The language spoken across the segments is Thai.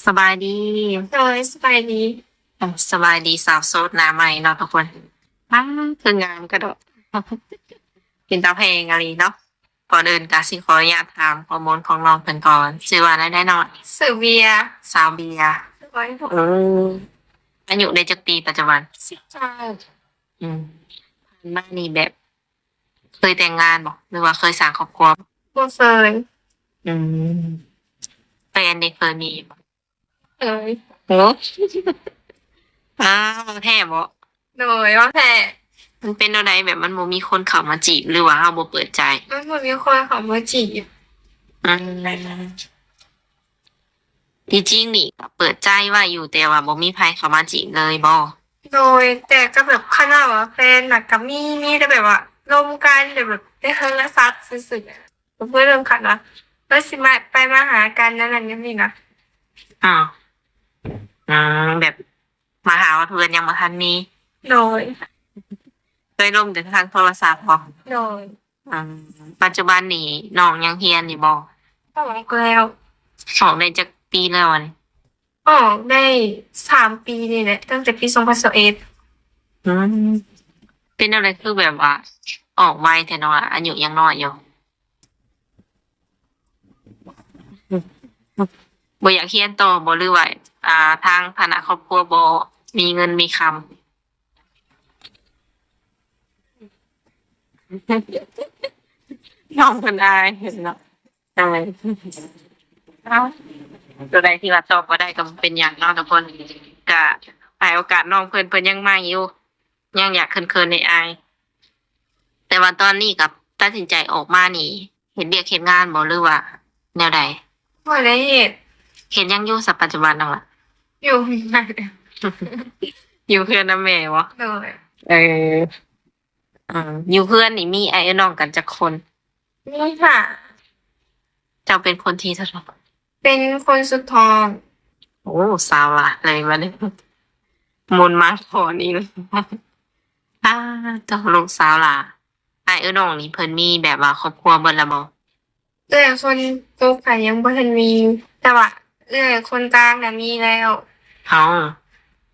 สบายดีโดยสบายดีสบายดีสาวโสดหน้าใหม่เนาะทุกคนอ้าคืองามกระโดดเป็นตาเพลงอะไรเนาะก่อนอื่นกสิขออนุญาตถามข้อมูลของน้องเพิ่นก่อนชื่อว่าอะไรได้หน่อยสื่อเบียร์สาวเบียร์ร้อยหกอืมอายุได้จักปีปัจจุบันใช่อืมผ่านมานี่แบบเคยแต่งงานบ่หรือว่าเคยสร้างครอบครัวบ่บ่เคยอืมแฟนนี่เคยมีบ่เคยโอ้อ้าวแท้บ่โดยว่าแท้มันเป็นอะไรแบบมันบ่มีคนเข้ามาจีบหรือว่าเฮาบ่เปิดใจมันเหมือนมีคนเขามาจีบอืม ที่จริงนี่ก็เปิดใจไว้อยู่แต่ว่าบ่มีไผเข้ามาจีบเลยบ่โดยแต่ก็แบบขนาดว่าแฟนหนักกับมีแต่แบบว่าลมกันแต่แบบได้เฮิงและซักซื่อๆเพื่อนเริ่มขัดนะแล้วสิมาไปมาหากันนั่นนั่นนี่นะอ้าวอืแบบมาหาว่าเพื่อนยังบ่ทันมีโดยเคยร่วมแต่ทางโทรศัพท์บ่โดยอืมปัจจุบันนี่น้องยังเรียนอยู่บ่ต้องออกแล้วออกได้จักปีแล้วอะนี่ออกได้3 ปีนี่แหละตั้งแต่ปี2021อืมเป็นอะไรคือแบบว่าออกไวแท้เนาะอายุยังน้อยอยู่บ่อยากเรียนต่อบ่หรือว่าทางฐานะครอบครัวบ่มีเงินมีคำ น้องเพิ่นอายเห็นเนาะจังเลยเอ้าตัวใดที่ว่าตอบบ่ได้ก็บ่เป็นหยังเนาะทุกคนก็ให้โอกาสน้องเพิ่นยังใหม่อยู่ยังอยากเขินๆอายๆแต่ว่าตอนนี้ก็ตัดสินใจออกมานี่เฮ็ดเวียกเฮ็ดงานบ่หรือว่าแนวใดบ่ได้เหตุเฮ็ดหยังอยู่สัปัจจุบันนั่นล่ะ อยู่ไหน อยู่เพื่อนนำแม่บ่โดยเอออยู่เพื่อนนี่มีไอ้น้องกันจักคนนี่ค่ะ เจ้าเป็นคนที่เท่าไหร่เป็นคนสุดท้องโอ้สาวหลาเลยบัดนี้มนต์มาขอนี้เลย อาเจ้าลูกสาวล่ะอ้ายน้องนี่เพิ่นมีแบบว่าครอบครัวเบิดแล้วบ่เอื้อยคนโตกะยังบ่ทันมีแต่ว่าเอื้อยคนกลางน่ะมีแล้วอ้าว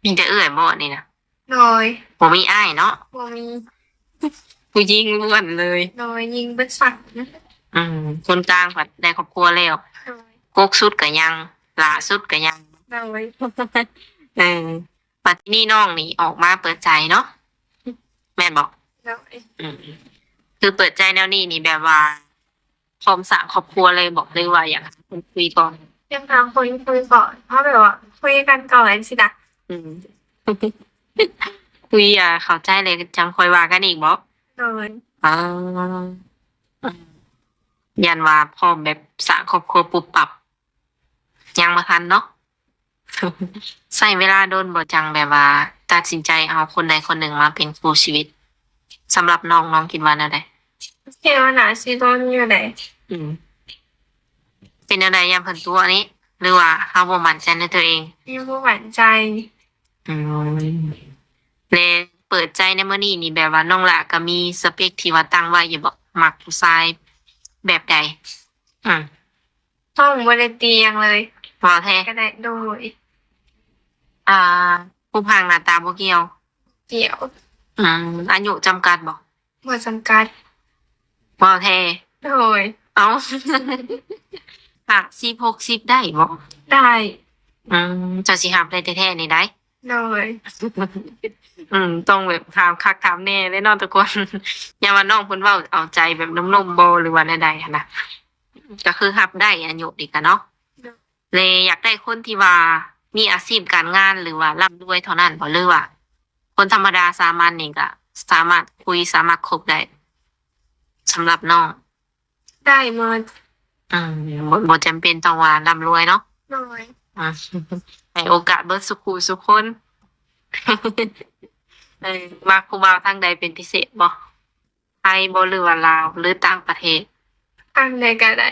มีแต่เอื้อยบ่นี่น่ะโดยบ่มีอ้ายเนาะบ่มีผู้หญิงล้วนเลยโดยยิงเบิดสัตว์นะอืมคนกลางก็ได้ครอบครัวแล้วโดยกกสุดก็ยังหล้าสุดก็ยัง โดย เออบัดทีนี้น้องนี่ออกมาเปิดใจเนาะแม่นบ่โดยอืมคือเปิดใจแนวนี้นี่แบบว่าพร้อมสร้างครอบครัวเลยบ่หรือว่าอยากหาคนคุยก่อนยังหาคนคุยก่อนเพราะแบบว่าคุยกันก่อนสินะอืม คุยเข้าใจเลยจังค่อยว่ากันอีกบ่โดยอ๋ออืมยันว่าพร้อมแบบสร้างครอบครัวปุบปับยังบ่ทันเนาะใช้เวลาโดนบ่จังแบบว่าตัดสินใจเอาคนใดคนหนึ่งมาเป็นคู่ชีวิตสำหรับน้องคิดว่าแนวใดคิดว่าน่าสิโดนอยู่ได้อืมเป็นแนวใดยามเพิ่นตัวนี้หรือว่าเราบ่มั่นใจในตัวเองยังบ่หวั่นใจอืมแล้วเปิดใจในมื้อนี้นี่แบบว่าน้องหละก็มีสเปกที่ว่าตั้งไว้อยู่บ่มักผู้ชายแบบใดอืมห้องบ่ได้เตียงเลยว่าแท้ก็ได้โดยอ่ารูปร่างหน้าตาบ่เกี่ยวเกี่ยวอืมอายุจำกัดบ่บ่จำกัดว่าแท้ โดยเอ้า50 60ได้บ่ได้อืมเจ้าสิรับได้แท้ๆนี่ได้ โดยต้องแบบถามคักถามแน่เลยเนาะทุกคน อย่าว่าน้องเพิ่นเว้าเอาใจแบบนมๆบ่หรือว่าแนวใดหั้นน่ะก็คือรับได้อายุนี่ก็เนาะเลยอยากได้คนที่ว่ามีอาชีพการงานหรือว่าร่ำรวยเท่านั้นบ่หรือว่าคนธรรมดาสามัญนี่ก็สามารถคุยสามารถคบได้สำหรับน้องได้หมดอืมบ่จำเป็นต้องว่าร่ำรวยเนาะโดยอืมให้โอกาสเบิดซุผู้ซุคน มักผู้บ่าวทางใดเป็นพิเศษบ่ไทยบ่หรือว่าลาวหรือต่างประเทศ อันใดก็ได้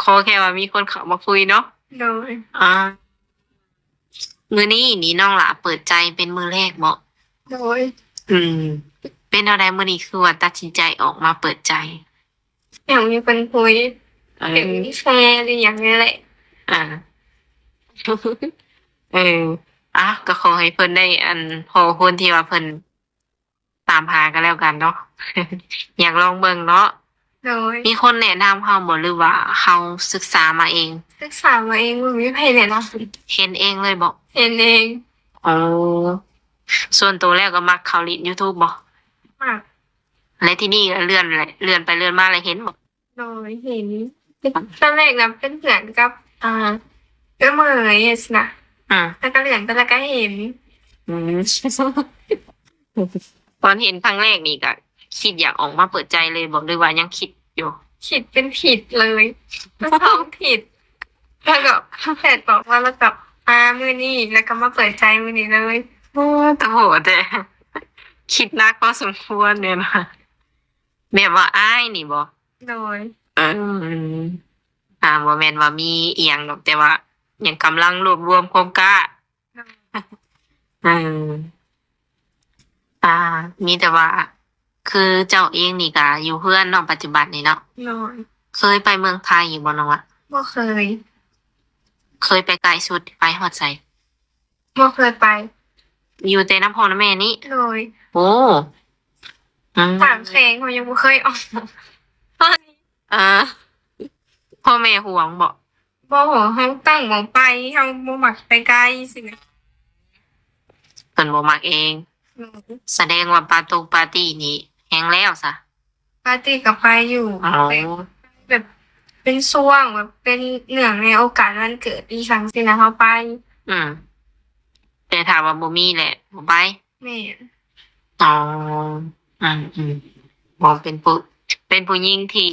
ขอแค่ว่ามีคนเข้ามาคุยเนาะโดยอามื้อนี้นี่น้องหลาเปิดใจเป็นมื้อแรกบ่โดยอืมเป็นแนวใดมื้อนี้คือว่าตัดสินใจออกมาเปิดใจอยากมีคนคุย เอ เป็น อ แฟนหรืออย่างนี้แหละ อ่า เอออ่ะก็ขอให้เพิ่นได้อันพอคนที่ว่าเพิ่นตามหากันแล้วกันเนาะ อยากลองเบิ่งเนาะ โดย มีคนแนะนำเราบ่หรือว่าเราศึกษามาเอง ศึกษามาเองมึงไม่เพยเนี่ยนะ เห็นเองเลยบ่ เห็นเอง อ๋อส่วนตัวแล้วก็มักเขาลิน YouTube บ่ มาก และที่นี่ก็เลื่อนเลยเลื่อนไปเลื่อนมาเลยเห็นบ่ โดยเห็นตอนแรกนะเป็นเพื่อนกับเอื้อเหมยอะสินะ อืม แล้วก็เหลือนไปแล้วก็เห็น อืม ตอนเห็นครั้งแรกนี่ก็คิดอยากออกมาเปิดใจเลยบอกเลยว่ายังคิดอยู่ ผิดเป็นผิดเลยสองผิดแล้วก็แพทย์บอกว่าแล้วกับมือนี่แล้วก็มาเปิดใจมือนี้เลย โอ้แต่โหแต่คิดหนักพอสมควรเนี่ยนะแบบว่าอ้ายนี่บ่ โดย เออบ่แม่นว่ามีอีหยังดอกแต่ว่ายังกำลังรวบรวมความกล้าอืมอ่า มีแต่ว่า คือเจ้าเองนี่ก็อยู่เพื่อนเนาะปัจจุบันนี่เนาะ โดย เคยไปเมืองไทยอยู่บ่น้องวะ บ่เคย เคยไปไกลสุดไปฮอดไส บ่เคยไป อยู่แต่น้ำพ่อน้ำแม่นี่ โดย โอ้อืม ถามแขงเขายังบ่เคยออก อ่าพ่อแม่ห่วงบ่ บ่โหเฮาตั้งหมองไปเฮาบ่มักไปไกลสินะ เพิ่นบ่มักเอง โดย แสดงว่าปาร์ตี้นี่แฮงแล้วซะ ปาร์ตี้ก็ไปอยู่ อ๋อ แบบเป็นช่วงแบบเป็นเนื่องในโอกาสวันเกิดอีสังสินะเฮาไป อืมแต่ถามว่าบ่มีแหละบ่ไป แม่น อ๋อบ่เป็นผู้หญิงที่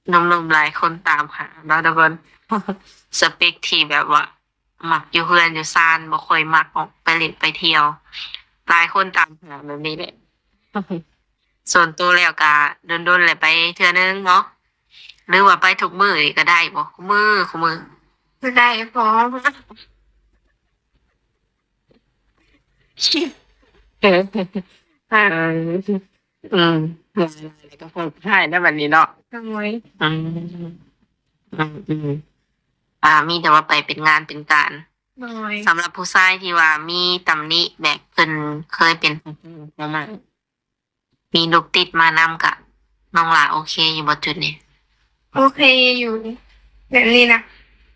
หนุ่มๆหลายคนตามหาแล้วทุกคน สเปคที่แบบว่า มักอยู่เฮือนอยู่ซ่านบ่ค่อยมักออกไปเล่นไปเที่ยว หลายคนตามหาแบบนี้แหละ ส่วนตัวแล้วก็โดนๆแหละไปเทื่อนึงเนาะหรือว่าไปทุกมื้อนี่ก็ได้บ่คุมื้อ คือได้พร้อม เออเอออืมแล้วก็คงใช่ได้แบบนี้เนาะ โดย อืมมีแต่ว่าไปเป็นงานเป็นการ โดย สำหรับผู้ชายที่ว่ามีตำหนิแบบเพิ่นเคยเป็นประมาณมีลูกติดมานำกะน้องหลาโอเคอยู่บ่จุดนี้ โอเคอยู่แบบนี้นะ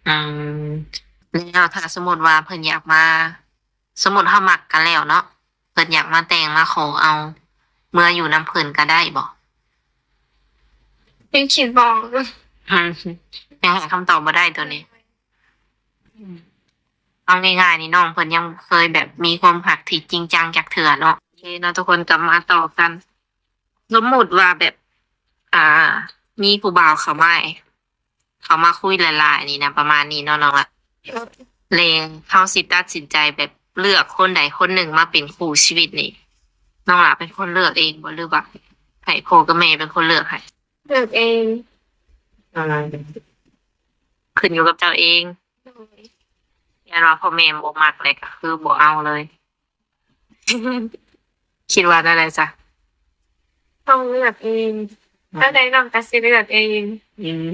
อืมแล้วถ้าสมมติว่าเพิ่นอยากมา สมมติเฮามักกันแล้วเนาะเพิ่นอยากมาแต่งมาขอเอา เมื่ออยู่น้ำเพิ่นก็ได้บ่ ยังคิดบอก อืมยังหาคำตอบบ่ได้ตัวนี้ เอาง่ายๆนี่น้องเพิ่นยังเคยแบบมีความหักที่จริงจังจากเถื่อเนาะโอเคเนาะทุกคนกลับมาต่อกัน สมมุติว่าแบบ มีผู้บ่าวเขามาคุยหลายๆนี่นะประมาณนี้เนาะน้องละเลยเขาสิตัดสินใจแบบเลือกคนใดคนหนึ่งมาเป็นคู่ชีวิตนี่น้องละเป็นคนเลือกเองบ่หรือว่าให้พ่อกับแม่เป็นคนเลือกให้ เลือกเอง ขึ้นอยู่กับเจ้าเอง โดย อย่าว่าพ่อแม่บ่มักเลยก็คือบ่เอาเลย คิดว่าได้เลยจ้ะ ต้องเลือกเองถ้าได้น้องก็สิเลือกเอง อืม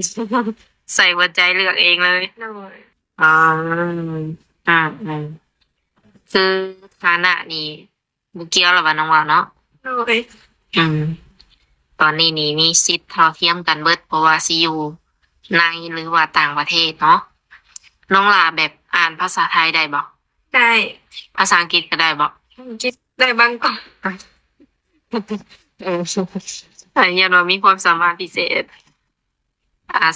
ใส่หัวใจเลือกเองเลย โดย อ๋อคือฐานะนี่บ่เกี่ยวหรอกว่าน้องว่าเนาะ โดย อืม ตอนนี้นี่มีสิทธิ์เท่าเทียมกันเบิดเพราะว่าสิอยู่ในหรือว่าต่างประเทศเนาะน้องลาแบบอ่านภาษาไทยได้บ่ ได้ ภาษาอังกฤษก็ได้บ่ คิดได้บางก่อน เออยันว่ามีความสามารถพิเศษ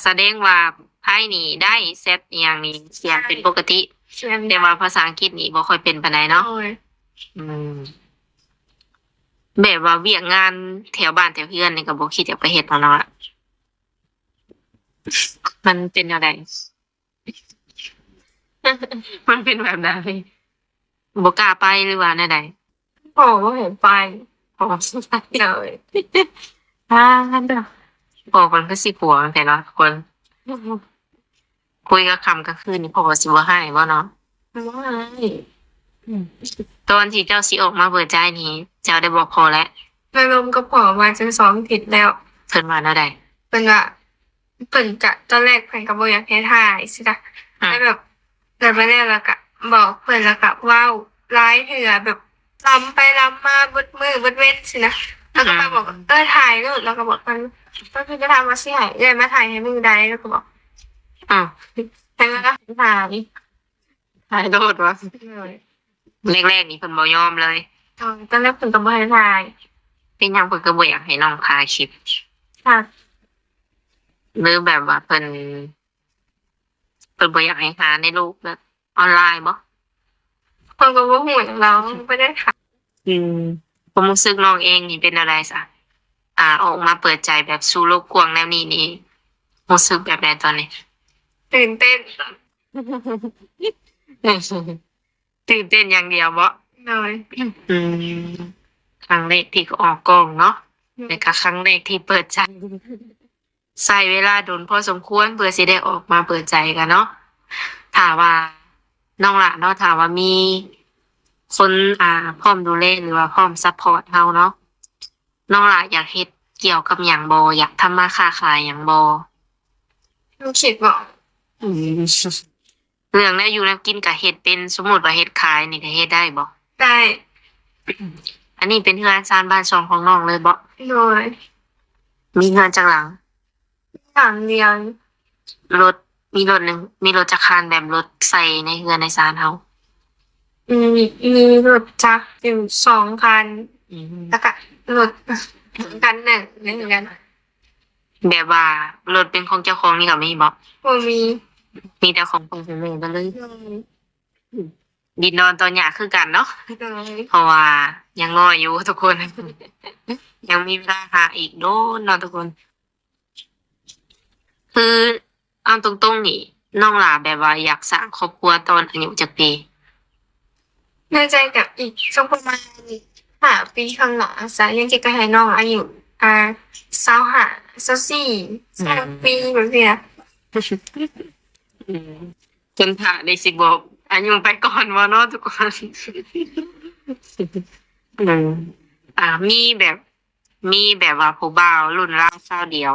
แสดงว่าไทยนี่ได้เซตอหย่างนี้เขียนเป็นปกติ เชื่อม แต่ว่าภาษาอังกฤษนี่บ่ค่อยเป็นปานใดเนาะ โดย อืม แบบว่าเวียกงานแถวบ้านแถวเพื่อนนี่ก็บ่คิดอยากไปเฮ็ดแล้วเนาะมันเป็นจังได มันเป็นแบบใดบ่กล้าไปหรือว่าแนวใด พ่อบ่เห็นไป อ๋อ เลย เด้อพ่อมันก็สิผัวจังซี่เนาะทุกคน คุยกับค่ำกลางคืนนี่พ่อสิบ่ให้บ่เนาะ ว่า ตอนที่เจ้าสิออกมาเปิดใจนี่เจ้าได้บอกพ่อแล้ว ในลมก็พอมาจะ2 อาทิตย์แล้ว เพิ่นว่าแนวใด เป็นว่า เพิ่นกะตอนแรกเพิ่นก็บ่อยากให้ถ่ายสินะแล้วแบบแล้วมาแล้วก็บอกเพิ่นแล้วก็เว้าหลายเทื่อแบบลำไปลำมาเบิดมื้อเบิดเว้นสินะแล้วก็มาบอกว่าถ่ายรูปแล้วก็บอกมันเพิ่นก็ถามว่าสิให้เอ้ยมาถ่ายให้มึงได้แล้วก็บอก อ้าว ให้มันก็ถ่าย ถ่ายโทษวะ เลย แรกๆนี่เพิ่นบ่ยอมเลย ตอนแรกเพิ่นก็บ่ให้ถ่าย เป็นหยังเพิ่นก็บ่อยากให้น้องถ่ายคลิป ค่ะ หรือแบบว่าเพิ่นบ่อยากให้หาในโลกแบบออนไลน์บ่ เพิ่นก็บ่ฮู้หยังเราบ่ได้ถ่าย ความรู้สึกน้องเองนี่เป็นอะไรซะออกมาเปิดใจแบบสู่โลกกว้างแนวนี้นี่รู้สึกแบบใดตอนนี้ ตื่นเต้น ตื่นเต้นอย่างเดียวบ่ เลย อืมครั้งแรกที่ออกกล้องเนาะแล้วก็ครั้งแรกที่เปิดใจใช้เวลาโดนพอสมควรเพื่อสิได้ออกมาเปิดใจกันเนาะถ้าว่าน้องละเนาะถ้าว่ามีคนพร้อมดูแลหรือว่าพร้อมซัพพอร์ตเฮาเนาะน้องละอยากเฮ็ดเกี่ยวกับหยังบ่อยากทำมาค้าขายหยังบ่ ลูกคิดบอก อืมเรื่องแนวอยู่แนวกินก็เฮ็ดเป็นสมมุติว่าเฮ็ดขายนี่ก็เฮ็ดได้บ่ ได้ อันนี้เป็นเฮือนซานบ้านช่องของน้องเลยบ่ เลย มีเฮือนจักหลัง อย่างเดียว รถมีรถหนึ่งมีรถจักรยานแบบรถใส่ในเฮือนในศาลเฮา มีรถจักรอยู่2 คัน อืม แล้วก็รถคันหนึ่งเหมือนกัน แบบว่ารถเป็นของเจ้าของนี่ก็มีบ่ บ่มี มีแต่ของพ่อของแม่เบิดเลย เลย ดินดอนตอนหยาคือกันเนาะ เลย เพราะว่ายังน้อยอยู่ทุกคน ยังมีเวลาหาอีกโดนเนาะทุกคน คือเอาตรงๆนี่น้องหลาแบบว่าอยากสร้างครอบครัวตอนอายุจักปี ในใจกับอีกสักประมาณ5 ปีข้างหน้าซะยังเก็บก็ให้น้องอายุ25 24 3 ปีแบบเนี้ย อืมจนถ่าได้สิบอกอายุไปก่อนว่าเนาะทุกคน อืมมีแบบว่าผู้บ่าวรุ่นราวคราวเดียว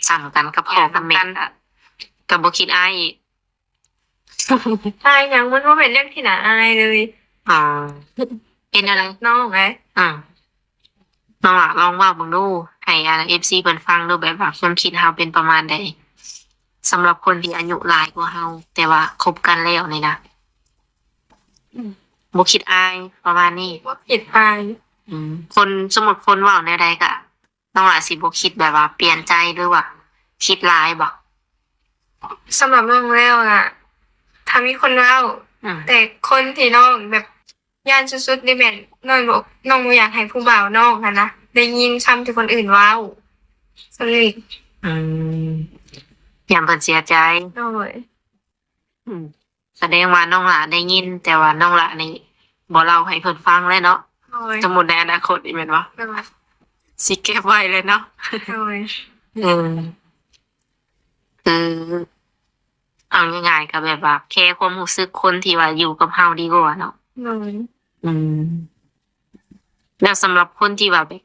สั่งกันกับพ่อกับแม่ก็บ่คิดอายอีก ใช่ยังมันว่าเป็นเรื่องที่น่าอายเลย อ๋อเป็นอะไร น้องไง อ่าน้องล่ะลองเว้าเบิ่งดูให้FC เพิ่นฟังดูแบบว่าความคิดเฮาเป็นประมาณใดสำหรับคนที่อายุหลายกว่าเฮาแต่ว่าคบกันแล้วนี่นะบ่คิดอายประมาณนี้ ว่าผิดไป คนสมมุติคนเว้าแนวใดก็น้องล่ะสิบ่คิดแบบว่าเปลี่ยนใจหรือว่าคิดร้ายบ่ สำหรับน้องแล้วน่ะถ้ามีคนเล่า อืม แต่คนที่น้องแบบย่านสุดๆนี่แม่นน้องบอกน้องบ่อยากให้ผู้บ่าวน้องอะนะได้ยินคำที่คนอื่นเว้าสนิท อืมยามเพิ่นเสียใจ โอ้ย แสดงว่าน้องหลาได้ยิน แต่ว่าน้องหลานี่บ่เล่าให้เพิ่นฟังเลยเนาะ โอ้ย สมมุติในอนาคตอีแม่นบ่ โอ้ย สิเก็บไว้เลยเนาะ โอ้ย อืมคือเอาง่ายๆก็แบบว่าแค่ความรู้สึกคนที่ว่าอยู่กับเฮาดีกว่าเนาะ โอ้ย อืม แล้วสำหรับคนที่ว่าแบบ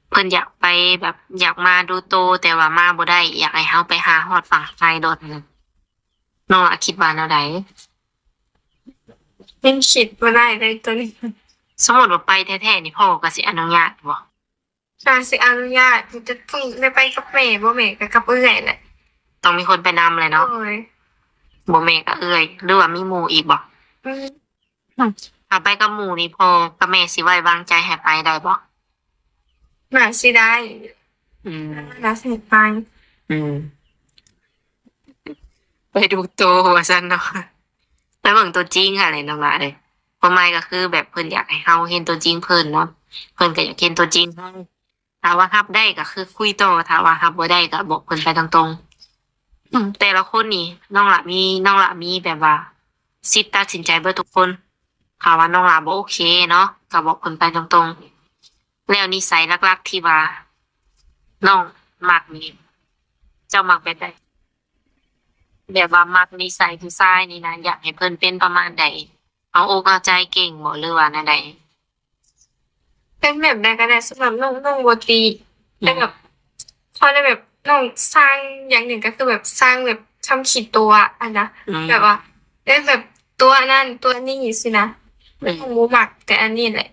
เพิ่นอยากไปแบบอยากมาดูโตแต่ว่ามาบ่ได้อยากให้เฮาไปหาฮอดฝั่งไทยโดดนั้นน้องอะคิดว่าแนวใด ยังคิดบ่ได้เลยตัวนี้ สมมุติว่าไปแท้ๆนี่พ่อก็สิอนุญาตบ่ การสิอนุญาตที่จะต้องได้ไปกับแม่บ่แม่ก็กับเอื้อยแหละ ต้องมีคนไปนำเลยเนาะ โอ้ย บ่แม่ก็เอื้อยหรือว่ามีหมู่อีกบ่ อืม ถ้าไปกับหมู่นี่พ่อกับแม่สิไว้วางใจให้ไปได้บ่ น่าสิได้ อืม น่าสิไป อืม ไปดูโตว่าซั่นเนาะไปเบิ่งตัวจริงค่ะเลยน้องหลาเลยความหมายก็คือแบบเพิ่นอยากให้เฮาเห็นตัวจริงเพิ่นเนาะเพิ่นก็อยากเห็นตัวจริงเฮาถ้าว่ารับได้ก็คือคุยต่อถ้าว่ารับบ่ได้ก็บอกเพิ่นไปตรงๆแต่ละคนนี่น้องหละมีแบบว่าสิทธิ์ตัดสินใจเบิดทุกคนถ้าว่าน้องหละบ่โอเคเนาะก็บอกเพิ่นไปตรงๆแล้วนิสัยหลักๆที่ว่าน้องมักนี่เจ้ามักแบบใด แบบว่ามักนิสัยผู้ชายนี่นะอยากให้เพิ่นเป็นประมาณใดเอาอกเอาใจเก่งบ่หรือว่าแนวใด เป็นแบบใดก็ได้สำหรับน้องบ่ตีแต่แบบ เขาได้แบบน้องสร้างอย่างหนึ่งก็คือแบบสร้างแบบทำขีดตัวอันนะ อืม แบบว่าได้แบบตัวนั่นตัวนี้สินะ อืม ของหมูหมักแต่อันนี้แหละ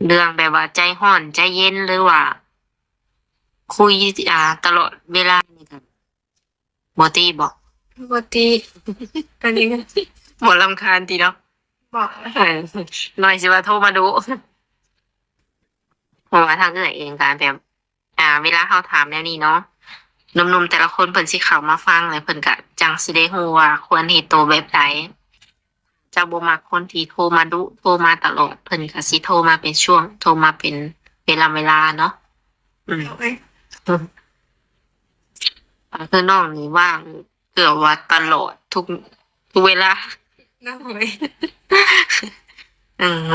เรื่องแบบว่าใจร้อนใจเย็นหรือว่า คุยตลอดเวลานี่กันบ่ตีบอก ปกติตอนนี้ก็ บ่รำคาญติเนาะ บอกนะ เออหน่อยสิว่าโทรมาดูเพราะว่าทางเอื้อยเองการแบบ เวลาเขาถามแนวนี้เนาะหนุ่มๆแต่ละคนเพิ่นสิเข้ามาฟังแล้วเพิ่นก็จังสิได้ฮู้ว่าควรเฮ็ดตัวแบบใดจะบ่มักคนที่โทรมาดุโทรมาตลอดเพิ่นก็สิโทรมาเป็นช่วง โทรมาเป็นเวลาเนาะอืม เอาไว้ คือน้องนี่ว่างเกือบว่าตลอดทุกเวลา น่าไว้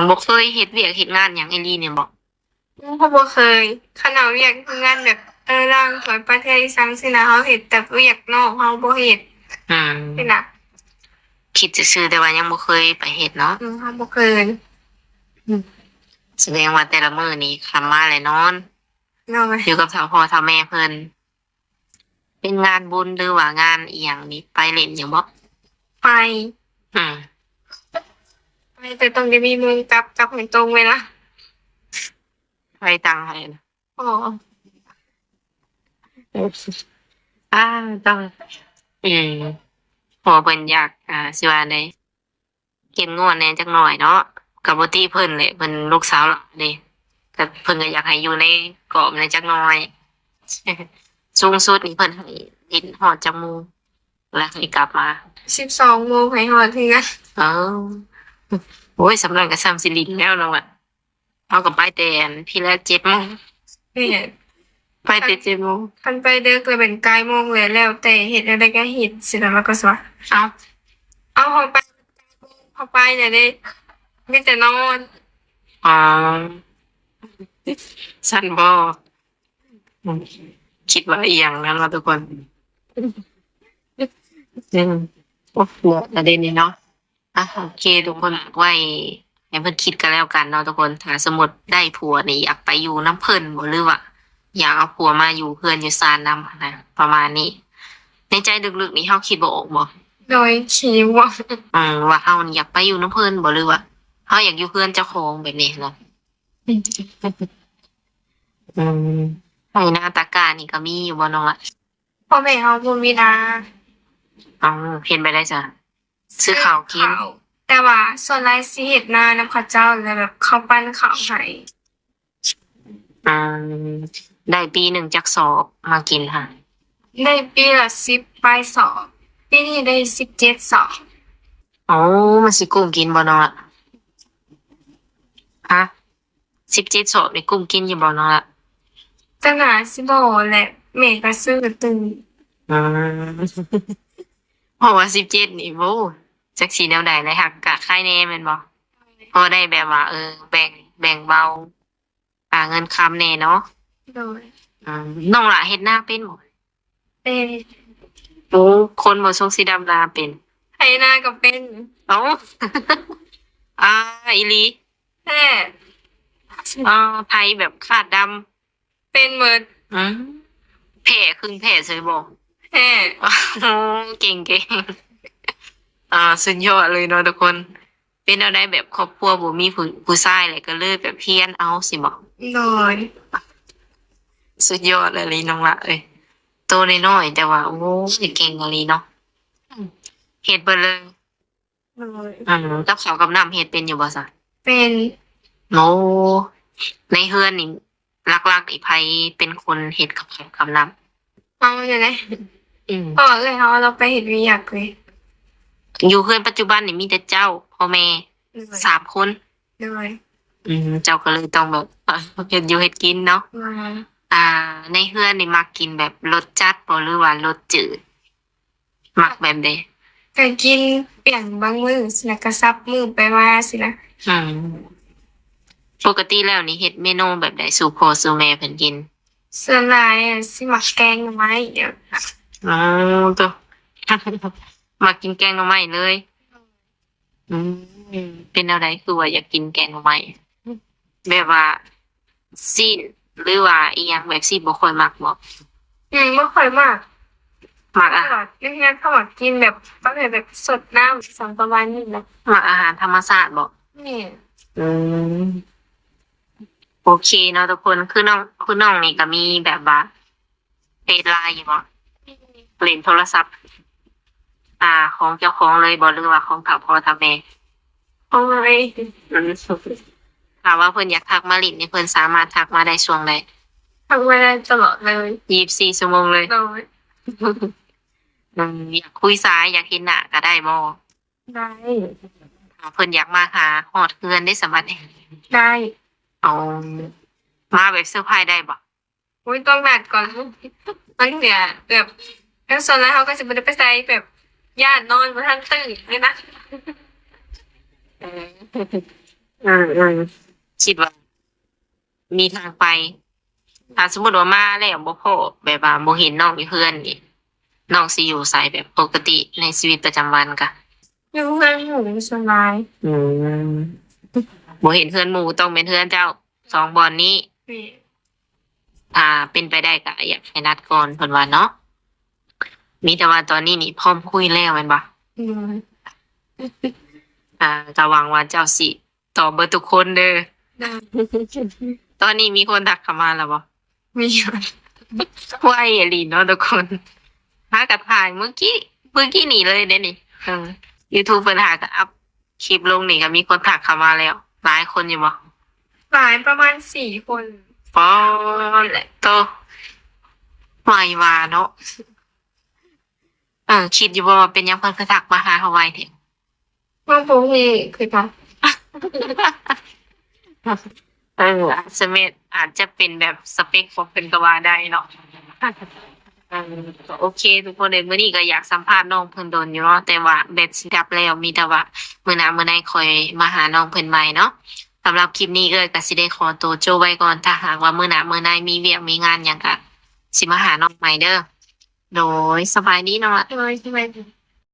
บ่เคยเฮ็ดเวียกเฮ็ดงานหยังอีหลีเนี่ยบ่ เขาบ่เคยขนาดเวียกคืองานแบบร่างสวยประเทศอีสังสินะเขาเห็นแต่เวียกนอกเขาบ่เห็น อืม สินะ คิดซื่อๆแต่ว่ายังบ่เคยไปเฮ็ดเนาะ เขาบ่เคย แสดงว่าแต่ละมื้อนี้คำมาแล้วนอน เนาะไว้ อยู่กับเฒ่าพ่อเฒ่าแม่เพิ่นเป็นงานบุญหรือว่างานอีหยังนี่ไปเล่นอยู่บ่ ไป อืม ไปแต่ต้องได้มีมือกลับให้ตรงเวลา ไปตังให้นะ อ๋อ อ่าต้องอืมพอเพิ่นอยากสิว่าไดเข้มงวดแหน่จักหน่อยเนาะก็บ่ติเพิ่นแหละเพิ่นลูกสาวหลานเด้ก็เพิ่นก็อยากให้อยู่ในกรอบนั้นจักหน่อย สูงสุดนี่เพิ่นให้ดินฮอดจักโมงแล้วให้กลับมา 12 โมงให้ฮอดเฮือน เออโอ้ยสำนักก็ซ้ำสิลิ้นแล้วเนาะอะเอาก็ไปแต่อันที่แรก7โมง เนี่ย ไปแต่7โมง คันไปเดึกเลยเป็น9 โมงเลยแล้วแต่เฮ็ดอะไรก็เฮ็ดสินะแล้วก็สว่า เอ้า เอาเขาไปเนี่ยได้มีแต่นอน อ๋อสั้นบ่อืมคิดว่าอีหยังนั้นว่าทุกคนอืมโอ้เหลือประเด็นนี้เนาะโอเคทุกคนไว้ให้เพิ่นคิดกันแล้วกันเนาะทุกคนถ้าสมมุติได้ผัวนี่อยากไปอยู่น้ำเพิ่นบ่หรือว่าอยากเอาผัวมาอยู่เพื่อนอยู่ซานนำนะประมาณนี้ ในใจลึกๆนี่เฮาคิดบ่ออกบ่ โดยขี่ว่า ว่าเฮานี่อยากไปอยู่น้ำเพิ่นบ่หรือว่าเฮาอยากอยู่เพื่อนเจ้าของแบบนี้เนาะอืมไห้หน้าตากานี่ก็มีอยู่บ่น้องละ พ่อแม่เขาบ่มีนา อ๋อเห็นไปได้จ้ะซื้อข้าวกิน แต่ว่าส่วนหลายสิเฮ็ดนานำเขาเจ้าแล้วแบบเขาปั้นข้าวให้ อืมได้ปีหนึ่งจักสอบมากินค่ะ ได้ปีละ10ปลายสอบปีนี้ได้17สอบ อ๋อมันสิกุ้มกินบ่น้องละฮะ17สอบนี่กุ้มกินอยู่บ่น้องละ จังหาสิบ่แหละแม่ก็ซื้อตึง อืม เพราะว่า17นี่โว้จักสิแนวใดเลยหักกะใครแน่แม่นบ่พอได้แบบว่าแบ่งเบาเงินคำแน่เนาะ โดย น้องละเฮ็ดหน้าเป็นบ่ เป็น โอ้คนบ่ทรงสีดำนาเป็น ไถนาก็เป็น เอ้า อ่าอีหลี แท้ ไผแบบคาดดำ เป็นหมด อืมแผ่ครึ่งแผ่เฉยบ่ แท้ อ๋อเก่งสุดยอดเลยเนาะทุกคน เป็นเอาได้แบบครอบครัวบ่มีผู้ชายเลยก็เลยแบบเพี้ยนเอาสิบ่ โดย สุดยอดเลยน้องละเอ้ยโตน้อยๆแต่ว่าโอ้ยเก่งอะลีเนาะอืมเฮ็ดเบิดเลย โดย กับข้าวกับน้ำเฮ็ดเป็นอยู่บ่ซะ เป็น โอ้ในเฮือนนี่หลักๆนี่ไผเป็นคนเฮ็ดกับข้าวกับน้ำเอาอยู่ไหน อืม พ่อเลยเขาเราไปเฮ็ดเวียกเลย อยู่เฮือนปัจจุบันนี่มีแต่เจ้าพ่อแม่ โดย 3 คน โดย เจ้าก็เลยต้องแบบเฮ็ดอยู่เฮ็ดกินเนาะ โดย ในเฮือนนี่มักกินแบบรสจัดบ่หรือว่ารสจืดมักแบบใด ก็กินเปลี่ยนบางมื้อสินะก็ซับมื้อไปมาสินะ อืมปกติแล้วนี่เฮ็ดเมนูแบบใดสู่พ่อสู่แม่เพิ่นกิน ส่วนหลายสิมักแกงหน่อไม้เดี๋ยว อ๋อตัว มักกินแกงหน่อไม้เลย อืเป็นอะไรคือว่าอยากกินแกงหน่อไม้แบบว่าซีน หรือว่าอีหยังแบบสิบ่ค่อยมักบ่ ไม่ค่อยมาก มัก ต อา ล หาร อดงานเขาบอกกินแบบประเภทแบบสดน้ำสังประมาณนี้นะ มักอาหารธรรมชาติบ่ นี่ อืมโอเคเนาะทุกคนคือน้องนี่ก็มีแบบว่าเฟซไลน์อยู่บ่เล่นโทรศัพท์ ของเจ้าของเลยบ่หรือว่าของพ่อแม่ เอาไว้ อืมถามว่าเพิ่นอยากทักมาเลิ้นนี่เพิ่นสามารถทักมาได้ช่วงใด ทำไว้ได้ตลอดเลย 24ชั่วโมงเลย โดย อยากคุยสายอยากเห็นหน้าก็ได้บ่ ได้ ถ้าเพิ่นอยากมาหาฮอดเฮือนได้สำบัดนี้ ได้ เอามาแบบเซอร์ไพรส์ได้บ่ อุ้ยต้องนัดก่อนบางเสียแบบแล้วส่วนแล้วเขาก็จะไม่ได้ไปใส่แบบญาตินอนบนทันตื่นเลยนะ คิดว่า มีทางไป ถ้าสมมุติว่ามาแล้วบ่พอแบบว่าบ่เห็นน้องอยู่เฮือนนี่น้องสิอยู่ไสแบบปกติในชีวิตประจำวันกะ อยู่เพื่อนหนูสบาย อืมบ่เห็นเฮือนหมู่ต้องเป็นเฮือนเจ้าสองบ่อนนี้ นี่ เป็นไปได้ก็อยากให้นัดก่อนเพิ่นว่าเนาะมีแต่ว่าตอนนี้นี่พร้อมคุยแล้วแม่นบ่ อืม ก็หวังว่าเจ้าสิตอบเบิดทุกคนเด้อ ได้ ตอนนี้มีคนทักเข้ามาแล้วบ่ มี ไวอีหลีเนาะทุกคนหากระถ่ายเมื่อกี้นี่เลยเด้นี่YouTube เพิ่นหาก็อัพคลิปลงนี่ก็มีคนทักเข้ามาแล้ว หลายคนอยู่บ่ หลายประมาณ4 คน ปอโตไวว่าเนาะคิดอยู่บ่ว่าเป็นหยังเพิ่นคือทักมาหาเฮาไวแท้ ว่าโบมีคือปะ อาจจะเป็นแบบสเปคของเพิ่นก็ว่าได้เนาะก็โอเคทุกคนเลยมื้อนี้ก็อยากสัมภาษณ์น้องเพิ่นโดนอยู่เนาะแต่ว่าแบตสิดับแล้วมีแต่ว่ามื้อหน้ามื้อใดค่อยมาหาน้องเพิ่นใหม่เนาะสำหรับคลิปนี้ก็สิได้ขอตัวโจบไว้ก่อนถ้าหากว่ามื้อหน้ามื้อใดมีเวียกมีงานหยังก็สิมาหาน้องใหม่เด้อโดยสบายดีเนาะ ทำไม